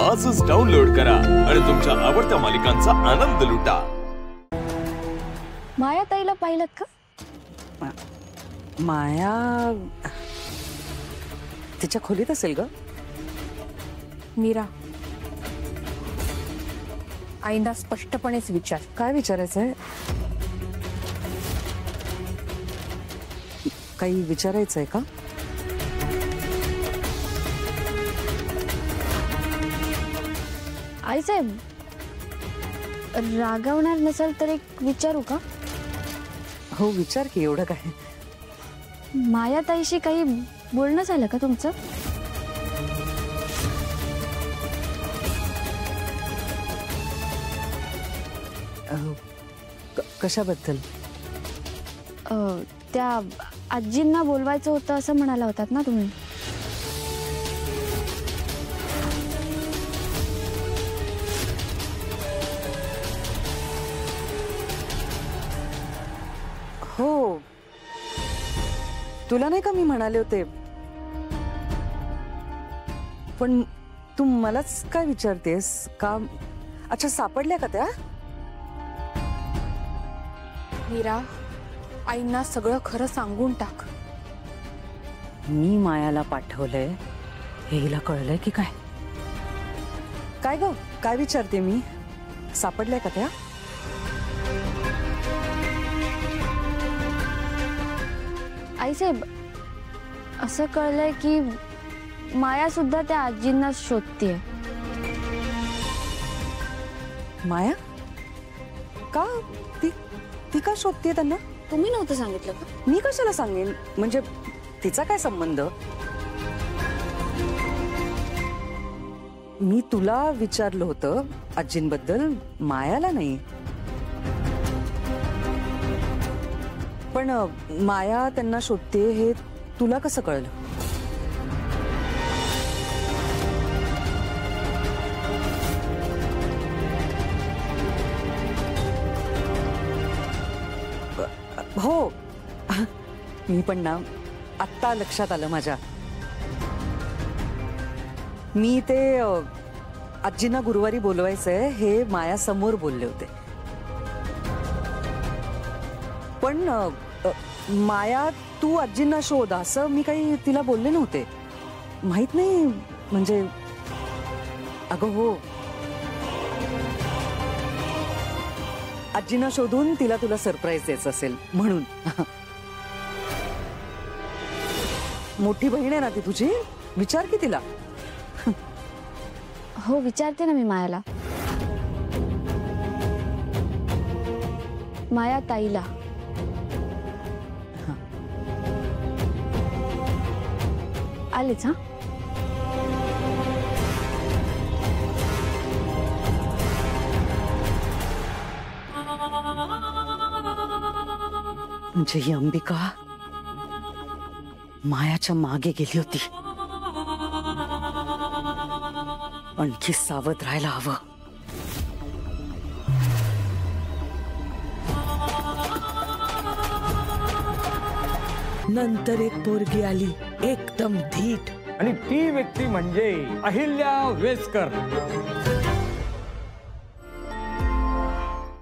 आजच डाउनलोड करा आणि तुमच्या आवडत्या मालिकांचा आनंद लुटा। माया ताईला पाहिलं का? माया तिच्या खोलीत असेल ग। मीरा, आईंना स्पष्टपणेच विचार। काय विचारायचंय? काही विचारायचंय का? आई साहेब, रागवणार नसेल तर एक विचारू का? हो विचार की, एवढं काय। माया ताईशी काही बोलणं झालं का तुमचं? कशाबद्दल? त्या आजींना बोलवायचं होतं असं म्हणाला होतात ना तुम्ही। हो, तुला नाही का मी म्हणाले होते, पण तू मलाच काय विचारतेस का? अच्छा, सापडल्या का त्या? मीरा, आईंना सगळं खरं सांगून टाक। मी मायाला पाठवलंय हे हिला कळलंय की काय? काय ग, काय विचारते मी? सापडल्या का त्या? आई साहेब, असं कळलंय की माया सुद्धा त्या आजींना शोधतीये। माया का? ती का शोधतीये त्यांना? तुम्ही नव्हतं सांगितलं का? मी कशाला सांगेन? म्हणजे तिचा काय संबंध? मी तुला विचारलं होतं आजींबद्दल, मायाला नाही। पण माया त्यांना शोधते हे तुला कसं कळलं? हो, मी पण ना आत्ता लक्षात आलं माझ्या। मी ते आजींना गुरुवारी बोलवायचंय हे माया समोर बोलले होते, पण माया तू आजींना शोध असं मी काही तिला बोलले नव्हते। माहित नाही म्हणजे, अगं हो, आजींना शोधून तिला तुला सरप्राईज द्यायचं असेल म्हणून। मोठी बहीण आहे ना ती तुझी, विचार की तिला। हो विचारते ना मी मायाला, माया ताईला। आलेच हा? म्हणजे ही अंबिका मायाच्या मागे गेली होती। आणखी सावध राहायला हवं। नंतर एक पोरगी आली, एकदम धीट, आणि ती व्यक्ती म्हणजे अहिल्या वेस्कर।